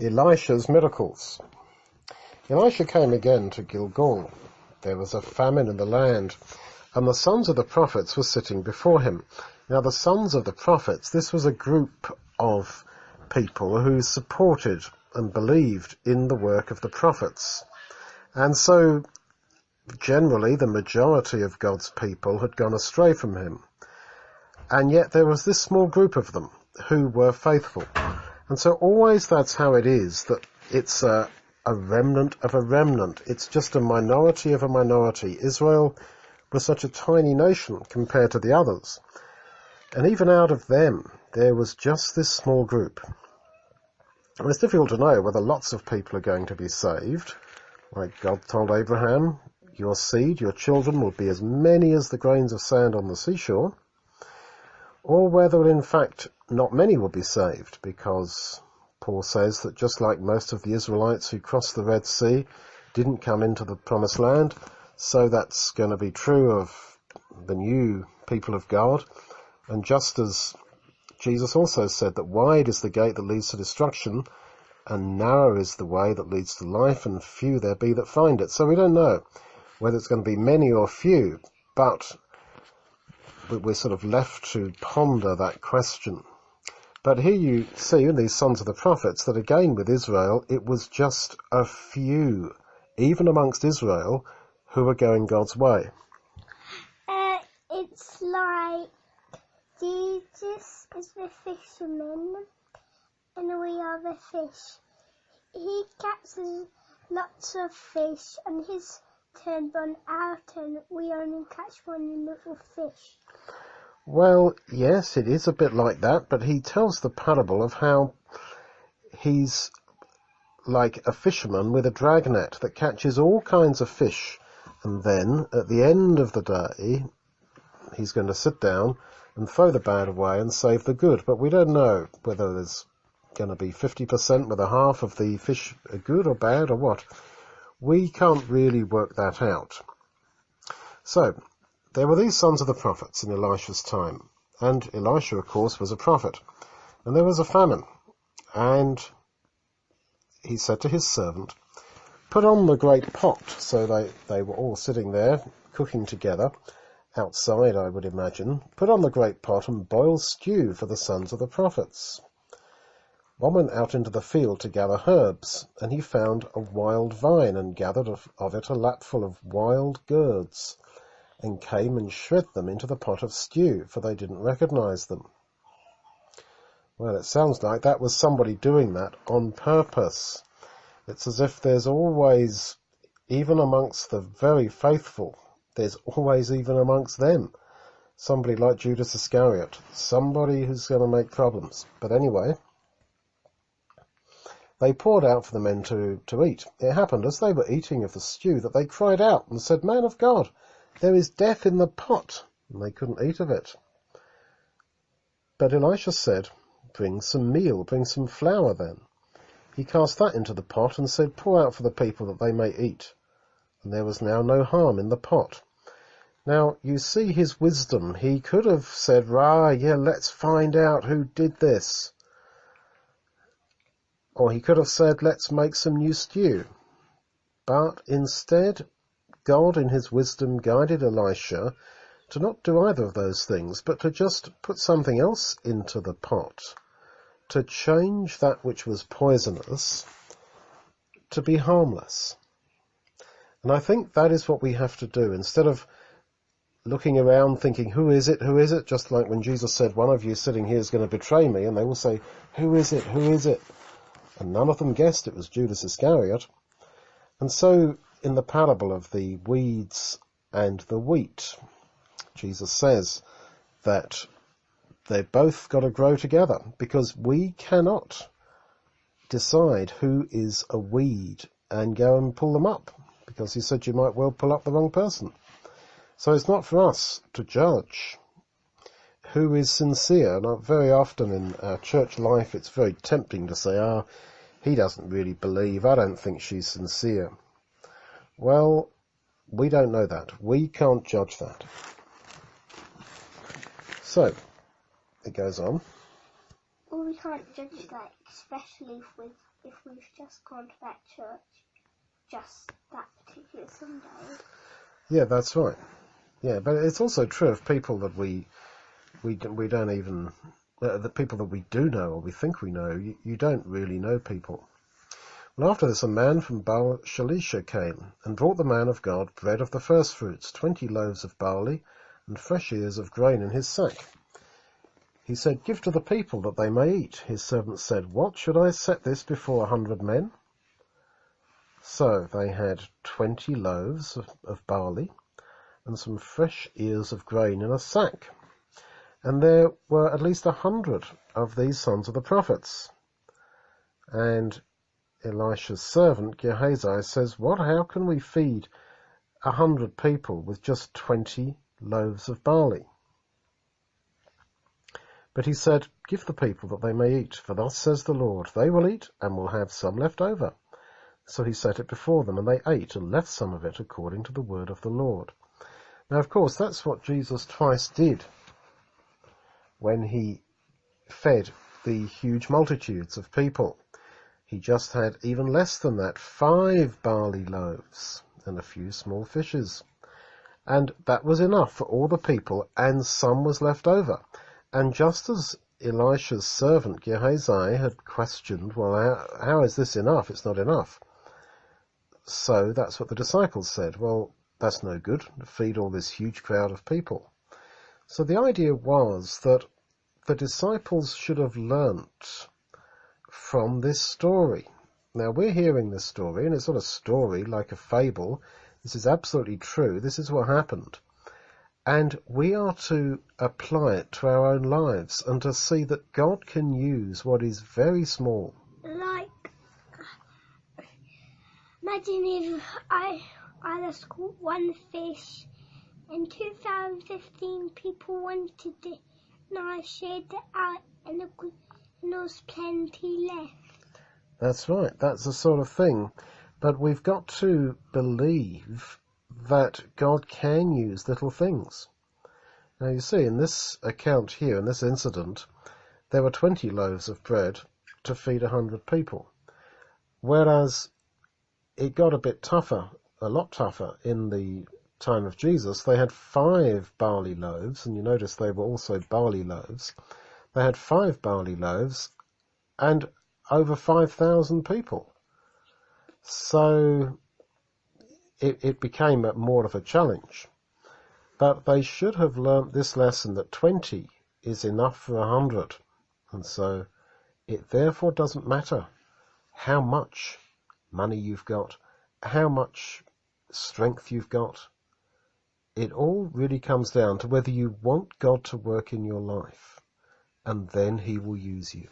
Elisha's miracles. Elisha came again to Gilgal. There was a famine in the land, and the sons of the prophets were sitting before him. Now the sons of the prophets, this was a group of people who supported and believed in the work of the prophets. And so generally the majority of God's people had gone astray from him. And yet there was this small group of them who were faithful. And so always that's how it is, that it's a remnant of a remnant. It's just a minority of a minority. Israel was such a tiny nation compared to the others. And even out of them, there was just this small group. And it's difficult to know whether lots of people are going to be saved. Like God told Abraham, your seed, your children will be as many as the grains of sand on the seashore. Or whether in fact not many will be saved, because Paul says that just like most of the Israelites who crossed the Red Sea didn't come into the Promised Land, so that's going to be true of the new people of God. And just as Jesus also said that wide is the gate that leads to destruction, and narrow is the way that leads to life, and few there be that find it. So we don't know whether it's going to be many or few, but we're sort of left to ponder that question. But here you see in these sons of the prophets that again with Israel, it was just a few, even amongst Israel, who were going God's way. It's like Jesus is the fisherman and we are the fish. He catches lots of fish on his turn, but on our turn we only catch one little fish. Well, yes, it is a bit like that, but he tells the parable of how he's like a fisherman with a dragnet that catches all kinds of fish, and then at the end of the day he's going to sit down and throw the bad away and save the good. But we don't know whether there's going to be 50%, whether half of the fish are good or bad or what. We can't really work that out. So there were these sons of the prophets in Elisha's time, and Elisha, of course, was a prophet. And there was a famine, and he said to his servant, put on the great pot. So they were all sitting there, cooking together, outside, I would imagine. Put on the great pot and boil stew for the sons of the prophets. One went out into the field to gather herbs, and he found a wild vine, and gathered of it a lapful of wild gourds, and came and shred them into the pot of stew, for they didn't recognize them. Well, it sounds like that was somebody doing that on purpose. It's as if there's always, even amongst the very faithful, there's always even amongst them, somebody like Judas Iscariot, somebody who's going to make problems. But anyway, they poured out for the men to eat. It happened as they were eating of the stew that they cried out and said, Man of God, there is death in the pot, and they couldn't eat of it. But Elisha said, bring some meal, bring some flour then. He cast that into the pot and said, pour out for the people that they may eat. And there was now no harm in the pot. Now, you see his wisdom. He could have said, let's find out who did this. Or he could have said, let's make some new stew. But instead, God in his wisdom guided Elisha to not do either of those things, but to just put something else into the pot, to change that which was poisonous to be harmless. And I think that is what we have to do. Instead of looking around thinking, who is it, just like when Jesus said, one of you sitting here is going to betray me, and they will say, who is it, and none of them guessed it was Judas Iscariot. And so in the parable of the weeds and the wheat, Jesus says that they've both got to grow together, because we cannot decide who is a weed and go and pull them up, because he said you might well pull up the wrong person. So it's not for us to judge who is sincere. And very often in our church life it's very tempting to say, he doesn't really believe, I don't think she's sincere. Well, we don't know that. We can't judge that. So, it goes on. We can't judge that, especially if we've just gone to that church just that particular Sunday. Yeah, that's right. Yeah, but it's also true of people that we don't even, the people that we do know or we think we know, you don't really know people. Well, after this, a man from Elisha came and brought the man of God bread of the first fruits, 20 loaves of barley, and fresh ears of grain in his sack. He said, "Give to the people that they may eat." His servant said, "What, should I set this before 100 men?" So they had 20 loaves of barley and some fresh ears of grain in a sack. And there were at least 100 of these sons of the prophets. And Elisha's servant Gehazi says, "What? How can we feed 100 people with just 20 loaves of barley?" But he said, "Give the people that they may eat, for thus says the Lord, they will eat and will have some left over." So he set it before them, and they ate and left some of it according to the word of the Lord. Now, of course, that's what Jesus twice did when he fed the huge multitudes of people. He just had even less than that, 5 barley loaves and a few small fishes. And that was enough for all the people, and some was left over. And just as Elisha's servant Gehazi had questioned, well, how is this enough? It's not enough. So that's what the disciples said. Well, that's no good, to feed all this huge crowd of people. So the idea was that the disciples should have learnt from this story. Now, we're hearing this story, and it's not a story like a fable. This is absolutely true. This is what happened. And we are to apply it to our own lives and to see that God can use what is very small. Like, imagine if I just caught one fish in 2015 people wanted it and I shared it out and there was plenty left. That's right. That's the sort of thing. But we've got to believe that God can use little things. Now, you see, in this account here, in this incident, there were 20 loaves of bread to feed 100 people. Whereas it got a bit tougher, a lot tougher, in the time of Jesus. They had 5 barley loaves, and you notice they were also barley loaves. They had 5 barley loaves and over 5,000 people. So it became more of a challenge. But they should have learnt this lesson that 20 is enough for 100. And so it therefore doesn't matter how much money you've got, how much strength you've got. It all really comes down to whether you want God to work in your life, and then he will use you.